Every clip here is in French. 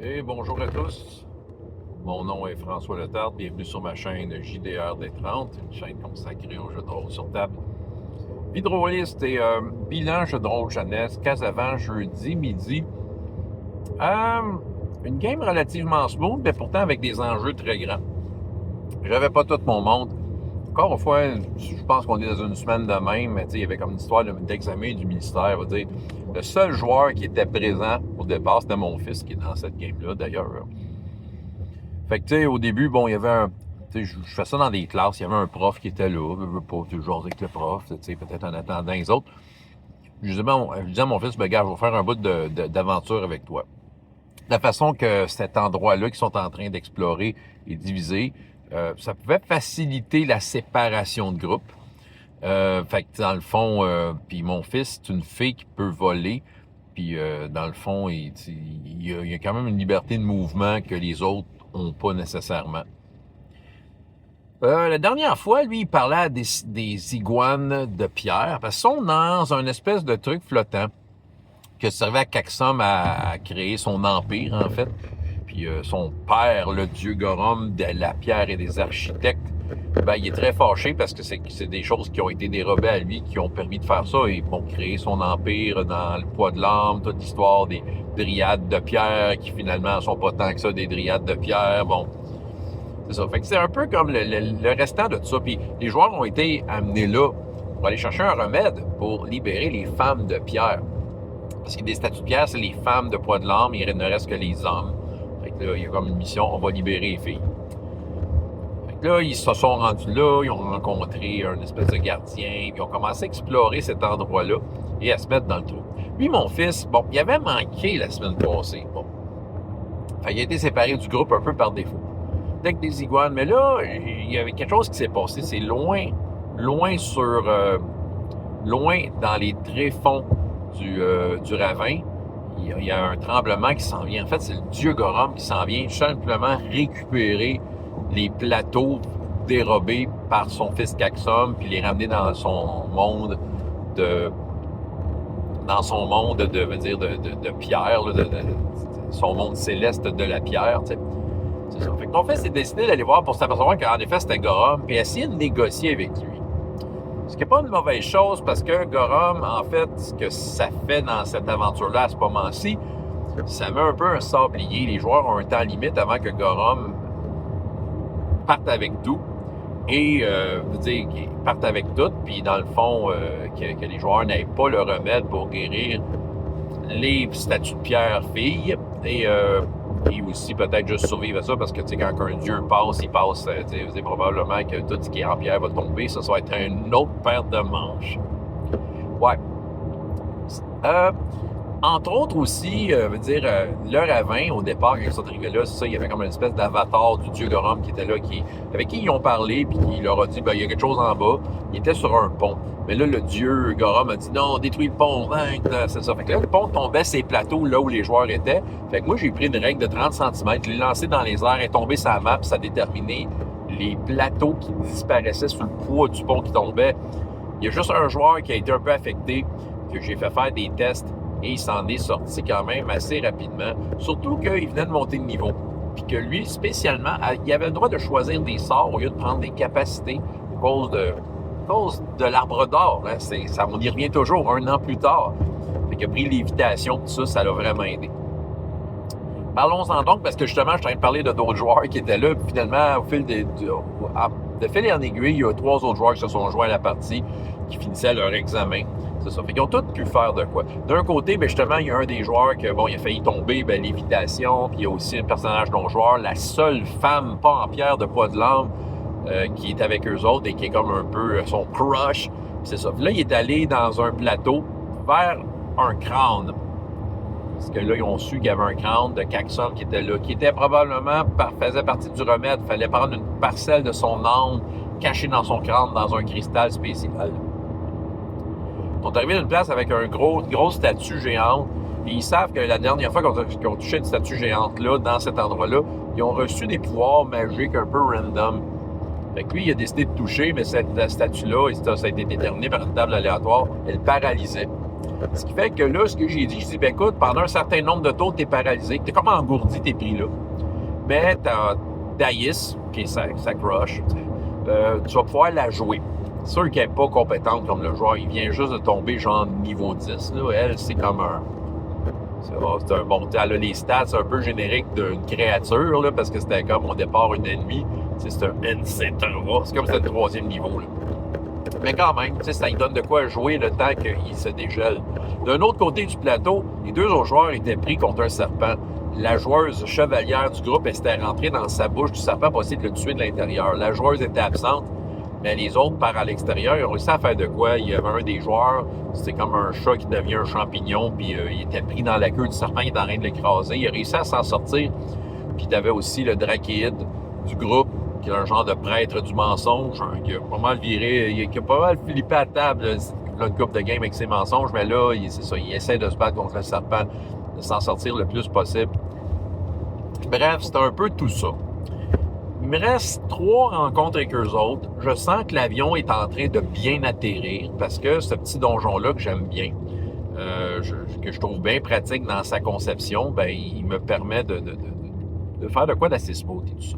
Et bonjour à tous. Mon nom est François Letarte. Bienvenue sur ma chaîne JDR des 30, une chaîne consacrée aux jeux de rôle sur table. Vie de rôliste et bilan jeu de rôle jeunesse, Casavant, jeudi midi. Euh, une game relativement smooth, mais pourtant avec des enjeux très grands. J'avais pas tout mon monde. Encore une fois, je pense qu'on est dans une semaine de même, mais il y avait comme une histoire d'examen du ministère. On va dire. Le seul joueur qui était présent au départ, c'était mon fils qui est dans cette game-là d'ailleurs. Fait que, tu sais, au début, bon, il y avait un. Tu sais, je fais ça dans des classes, il y avait un prof qui était là, je veux pas, tu joues avec le prof, tu sais, peut-être en attendant les autres. Je disais à mon fils, ben, gars, je vais faire un bout d'aventure avec toi. La façon que cet endroit-là qu'ils sont en train d'explorer est divisé, ça pouvait faciliter la séparation de groupe. Fait que, dans le fond, puis mon fils, c'est une fille qui peut voler. Puis, dans le fond, il y a quand même une liberté de mouvement que les autres n'ont pas nécessairement. La dernière fois, lui, il parlait à des iguanes de pierre, parce qu'ils sont dans un espèce de truc flottant qui servait à Caxum à créer son empire, en fait. Puis son père, le dieu Gorum de la pierre et des architectes, ben, il est très fâché parce que c'est des choses qui ont été dérobées à lui, qui ont permis de faire ça et bon, créer son empire dans le poids de l'âme, toute l'histoire des dryades de pierre qui finalement sont pas tant que ça des dryades de pierre. Bon, c'est ça. Fait que c'est un peu comme le restant de tout ça. Puis les joueurs ont été amenés là pour aller chercher un remède pour libérer les femmes de pierre. Parce que des statues de pierre, c'est les femmes de poids de l'âme, il ne reste que les hommes. Fait que là, il y a comme une mission, on va libérer les filles. Fait que là, ils se sont rendus là, ils ont rencontré un espèce de gardien, puis ils ont commencé à explorer cet endroit-là et à se mettre dans le trou. Lui, mon fils, bon, il avait manqué la semaine passée. Bon. Fait qu'il a été séparé du groupe un peu par défaut. Avec des iguanes. Mais là, il y avait quelque chose qui s'est passé. C'est loin, loin loin dans les tréfonds du ravin. Il y a un tremblement qui s'en vient. En fait, c'est le dieu Gorum qui s'en vient simplement récupérer les plateaux dérobés par son fils Caxum puis les ramener dans son monde de pierre, là, son monde céleste de la pierre. T'sais. C'est ça. Fait que mon fils s'est décidé d'aller voir pour s'apercevoir qu'en effet, c'était Gorum, puis essayer de négocier avec lui. Ce qui n'est pas une mauvaise chose, parce que Gorum, en fait, ce que ça fait dans cette aventure-là à ce moment-ci, ça met un peu un sablier. Les joueurs ont un temps limite avant que Gorum parte avec tout. Et, dire qu'ils partent avec tout, puis dans le fond, que les joueurs n'aient pas le remède pour guérir les statues de pierre filles. Et aussi peut-être juste survivre à ça, parce que quand un dieu passe, c'est probablement que tout ce qui est en pierre va tomber. Ça va être une autre paire de manches. Ouais. Entre autres aussi, l'heure à 20, au départ, quand ils sont arrivés là, c'est ça, il y avait comme une espèce d'avatar du dieu Gorum qui était là, avec qui ils ont parlé, puis il leur a dit, ben, il y a quelque chose en bas. Il était sur un pont. Mais là, le dieu Gorum a dit, non, détruis le pont, hein, c'est ça. Fait que là, le pont tombait ces plateaux là où les joueurs étaient. Fait que moi, j'ai pris une règle de 30 cm, je l'ai lancé dans les airs, est tombé sur la map, ça a déterminé les plateaux qui disparaissaient sous le poids du pont qui tombait. Il y a juste un joueur qui a été un peu affecté, que j'ai fait faire des tests, et il s'en est sorti quand même assez rapidement. Surtout qu'il venait de monter de niveau. Puis que lui, spécialement, il avait le droit de choisir des sorts au lieu de prendre des capacités à cause de l'arbre d'or. Hein. On y revient toujours, un an plus tard. Fait qu'il a pris l'évitation, tout ça, ça l'a vraiment aidé. Parlons-en donc, parce que justement, je suis en train de parler de d'autres joueurs qui étaient là. Puis finalement, au fil de fil et en aiguille, il y a 3 autres joueurs qui se sont joints à la partie, qui finissaient leur examen. C'est ça. Fait qu'ils ont tous pu faire de quoi. D'un côté, ben justement, il y a un des joueurs qui, bon, il a failli tomber, ben, l'évitation. Puis il y a aussi un personnage non-joueur, la seule femme, pas en pierre, de poids de l'âme, qui est avec eux autres et qui est comme un peu son crush. C'est ça. Puis là, il est allé dans un plateau vers un crâne. Parce que là, ils ont su qu'il y avait un crâne de Caxum qui était là, qui était probablement, faisait partie du remède. Il fallait prendre une parcelle de son âme cachée dans son crâne, dans un cristal spécial. Ils sont arrivés à une place avec une grosse statue géante. Et ils savent que la dernière fois qu'ils ont touché une statue géante-là, dans cet endroit-là, ils ont reçu des pouvoirs magiques un peu random. Fait que lui, il a décidé de toucher, mais cette statue-là, ça a été déterminé par une table aléatoire, elle paralysait. Ce qui fait que là, ce que j'ai dit, ben écoute, pendant un certain nombre de tours, t'es paralysé, t'es comme engourdi, t'es pris là. Mais t'as Daïs, qui est sa crush, tu vas pouvoir la jouer. C'est sûr qu'elle n'est pas compétente comme le joueur, il vient juste de tomber genre niveau 10. Là. Elle, c'est comme un... C'est un bon... Elle a les stats un peu génériques d'une créature, là, parce que c'était comme au départ une ennemie. C'est un NC3. C'est comme si c'était le 3e niveau. Là. Mais quand même, ça lui donne de quoi jouer le temps qu'il se dégèle. D'un autre côté du plateau, les 2 autres joueurs étaient pris contre un serpent. La joueuse chevalière du groupe, elle s'était rentrée dans sa bouche du serpent pour essayer de le tuer de l'intérieur. La joueuse était absente, mais les autres, par à l'extérieur, ils ont réussi à faire de quoi? Il y avait un des joueurs, c'était comme un chat qui devient un champignon, puis il était pris dans la queue du serpent, il était en train de l'écraser. Il a réussi à s'en sortir. Puis il y avait aussi le drachéide du groupe, qui est un genre de prêtre du mensonge, qui a pas mal viré, qui a pas mal flippé à table là, une couple de game avec ses mensonges, mais là, c'est ça, il essaie de se battre contre le serpent, de s'en sortir le plus possible. Bref, c'est un peu tout ça. Il me reste 3 rencontres avec eux autres. Je sens que l'avion est en train de bien atterrir parce que ce petit donjon-là que j'aime bien, que je trouve bien pratique dans sa conception, ben il me permet de faire de quoi d'assez smooth et tout ça.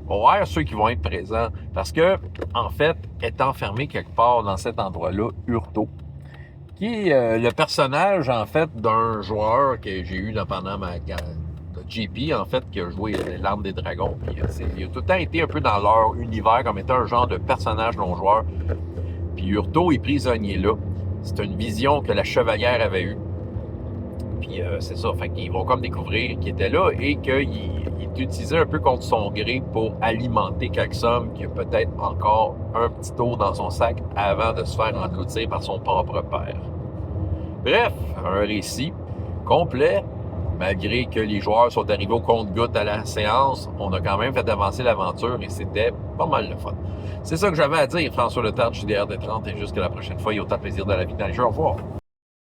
On va voir ceux qui vont être présents parce que, en fait, est enfermé quelque part dans cet endroit-là, Urto, qui est le personnage, en fait, d'un joueur que j'ai eu pendant ma JP, en fait, qui a joué l'Arme des Dragons. Puis, il a tout le temps été un peu dans leur univers comme étant un genre de personnage non-joueur. Puis Urto est prisonnier là. C'est une vision que la chevalière avait eue. Puis c'est ça, fait qu'ils vont comme découvrir qu'il était là et qu'il est utilisé un peu contre son gré pour alimenter Kaxum, qui a peut-être encore un petit tour dans son sac avant de se faire engloutir par son propre père. Bref, un récit complet. Malgré que les joueurs sont arrivés au compte-gouttes à la séance, on a quand même fait avancer l'aventure et c'était pas mal le fun. C'est ça que j'avais à dire, François Letarte, JDR de 30, et jusqu'à la prochaine fois, il y a autant de plaisir dans la vie dans les jeux. Au revoir.